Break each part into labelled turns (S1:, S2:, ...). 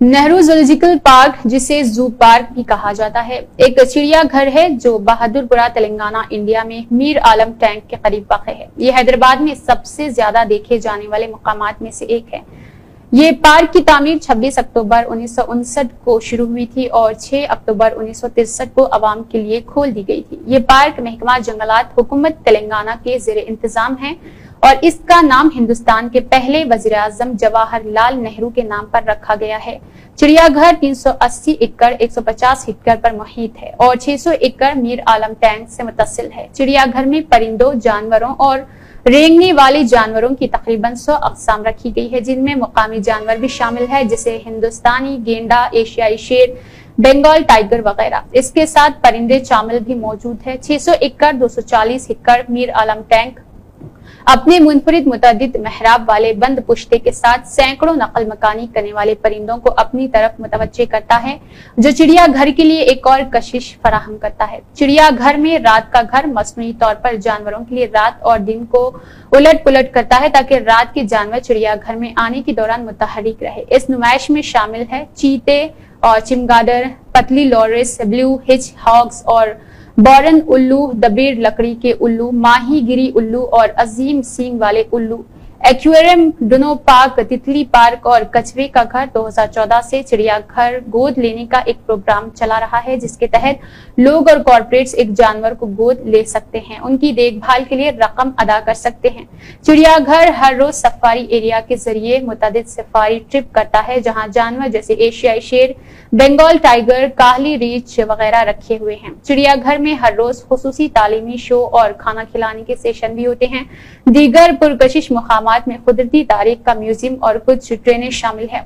S1: Nehru zoological park, जिसे zoo park भी कहा जाता है, एक चिड़िया घर है जो बहादुरपुरा, तेलंगाना, इंडिया में मीर आलम टैंक के करीब वाक़ है। ये हैदराबाद में सबसे ज्यादा देखे जाने वाले मकामात में से एक है। ये पार्क की तामीर 26 अक्टूबर 1959 को शुरू हुई थी और 6 अक्टूबर 1963 को आवाम के लिए खोल दी गई थी। ये पार्क महकमा जंगलात हुकूमत तेलंगाना के ज़ेर इंतजाम है और इसका नाम हिंदुस्तान के पहले वज़ीर आज़म जवाहरलाल नेहरू के नाम पर रखा गया है। चिड़ियाघर 380 एकड़ 150 हेक्टेयर पर मुहित है और 600 एकड़ मीर आलम टैंक से मुतसिल है। चिड़ियाघर में परिंदों, जानवरों और रेंगने वाले जानवरों की तकरीबन 100 अक़साम रखी गई है, जिनमें मुकामी जानवर भी शामिल है, जैसे हिंदुस्तानी गेंडा, एशियाई शेर, बंगाल टाइगर वगैरह। इसके साथ परिंदे चामल भी मौजूद है। 600 एकड़ 240 हेक्टेयर मीर आलम टैंक अपने मुनफरिद मुतअद्दिद महराब वाले बंद पुश्ते के साथ सैकड़ों नकल मकानी करने वाले परिंदों को अपनी तरफ मुतवज्जे करता है, जो चिड़ियाघर के लिए एक और कशिश फराहम करता है। चिड़ियाघर में रात का घर मसनूई तौर पर जानवरों के लिए रात और दिन को उलट पुलट करता है, ताकि रात के जानवर चिड़ियाघर में आने के दौरान मुतहरिक रहे। इस नुमाइश में शामिल है चीते और चिमगादड़, पतली लोरिस, ब्लू हिच हॉग्स और बॉरन उल्लू, दबीर लकड़ी के उल्लू, माही गिरी उल्लू और अजीम सींग वाले उल्लू। एक्वेरियम, डुनो पार्क, तितली पार्क और कछुए का घर 2014 से चिड़ियाघर गोद लेने का एक प्रोग्राम चला रहा है, जिसके तहत लोग और कॉर्पोरेट्स एक जानवर को गोद ले सकते हैं, उनकी देखभाल के लिए रकम अदा कर सकते हैं। चिड़ियाघर हर रोज सफारी एरिया के जरिए मुतअद्दिद सफारी ट्रिप करता है, जहां जानवर जैसे एशियाई शेर, बंगाल टाइगर, काहली रीछ वगैरह रखे हुए हैं। चिड़ियाघर में हर रोज खुसूसी तालीमी शो और खाना खिलाने के सेशन भी होते हैं। दीगर पुरकशिश मुकामात में कुदरती तारीख का म्यूजियम और कुछ ट्रेनें शामिल है।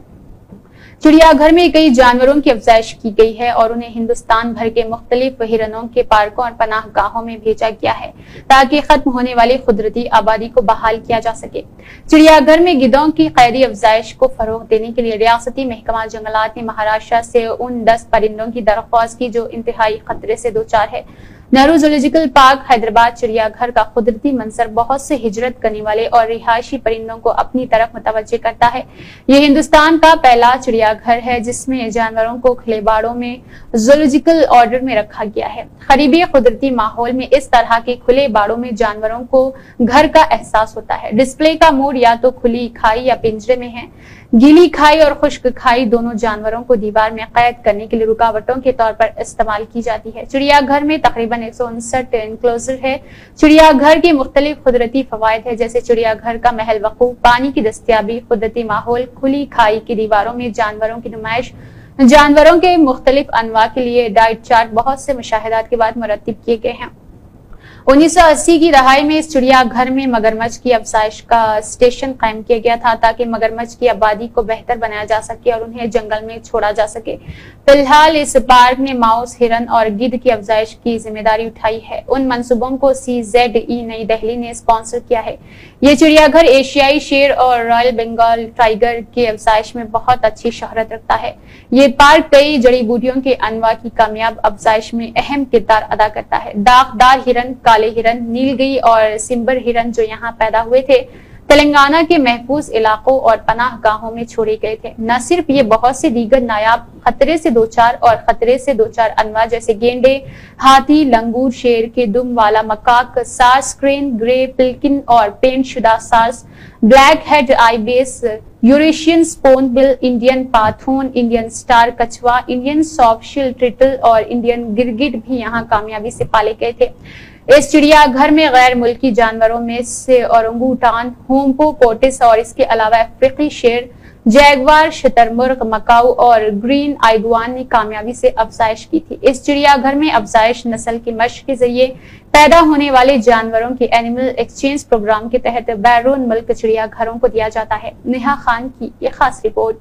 S1: चिड़ियाघर में कई जानवरों की अफजाइश की गई है और उन्हें हिंदुस्तान भर के मुख्तलिफ हिरनों के पार्कों और पनाह गाहों में भेजा गया है, ताकि खत्म होने वाली कुदरती आबादी को बहाल किया जा सके। चिड़ियाघर में गिद्धों की कैदी अफजाइश को फरोग देने के लिए रियासती महकमा जंगलात ने महाराष्ट्र से उन 10 परिंदों की दरख्वास्त की जो इंतहाई खतरे से दो चार है। नेहरू जूलॉजिकल पार्क हैदराबाद चिड़ियाघर का कुदरती मंजर बहुत से हिजरत करने वाले और रिहायशी परिंदों को अपनी तरफ मुतवज्जे करता है। यह हिंदुस्तान का पहला चिड़ियाघर है जिसमें जानवरों को खुले बाड़ों में जूलॉजिकल ऑर्डर में रखा गया है। करीबी कुदरती माहौल में इस तरह के खुले बाड़ों में जानवरों को घर का एहसास होता है। डिस्प्ले का मोड या तो खुली खाई या पिंजरे में है। गीली खाई और खुश्क खाई दोनों जानवरों को दीवार में कैद करने के लिए रुकावटों के तौर पर इस्तेमाल की जाती है। चिड़ियाघर में तकरीबन 159 एनक्लोजर है। चिड़ियाघर के मुख्तलिफ कुदरती फवायद है, जैसे चिड़ियाघर का महल वकूफ, पानी की दस्तियाबी, कुदरती माहौल, खुली खाई की दीवारों में जानवरों की नुमाइश, जानवरों के मुख्तलिफ अनवा के लिए डाइट चार्ट बहुत से मुशाहिदात के बाद मुरत्तिब किए गए हैं। 1980 की दहाई में इस चिड़ियाघर में मगरमच्छ की अफजाइश का स्टेशन कायम किया गया था, ताकि मगरमच्छ की आबादी को बेहतर बनाया जा सके और उन्हें जंगल में छोड़ा जा सके। फिलहाल इस पार्क ने माउस, हिरन और गिद्ध की अफजाइश की जिम्मेदारी उठाई है। उन मंसूबों को CZE नई दिल्ली ने स्पॉन्सर किया है। ये चिड़ियाघर एशियाई शेर और रॉयल बंगाल टाइगर की अफजाइश में बहुत अच्छी शोहरत रखता है। ये पार्क कई जड़ी बूटियों के अनवा की कामयाब अफजाइश में अहम किरदार अदा करता है। दागदार हिरन, काले हिरन, नीलगिरी और सिम्बर हिरन जो यहाँ पैदा हुए थे, तेलंगाना के महफूज इलाकों और पनाह गाहों में छोड़े गए थे। न सिर्फ ये बहुत से दीगर नायाब खतरे से दो चार और खतरे से दो चार अनवा जैसे गेंडे, हाथी, लंगूर, शेर के दुम वाला macaque, sarus crane, grey pelican और पेंट शुदा sarus, black head ibis, Eurasian spoonbill, Indian python, Indian star कछुआ, इंडियन सॉफ्टशिल ट्रिटल और इंडियन गिरगिट भी यहाँ कामयाबी से पाले गए थे। इस चिड़ियाघर में गैर मुल्की जानवरों में से औरंगूटान, हिप्पोपोटेमस और इसके अलावा अफ्रीकी शेर, जैगवार, शतरमुर्ग, मकाऊ और ग्रीन आइगुआन ने कामयाबी से अफजाइश की थी। इस चिड़ियाघर में अफजाइश नस्ल की मशक के जरिए पैदा होने वाले जानवरों के एनिमल एक्सचेंज प्रोग्राम के तहत बैरून मुल्क चिड़ियाघरों को दिया जाता है। नेहा खान की ये खास रिपोर्ट।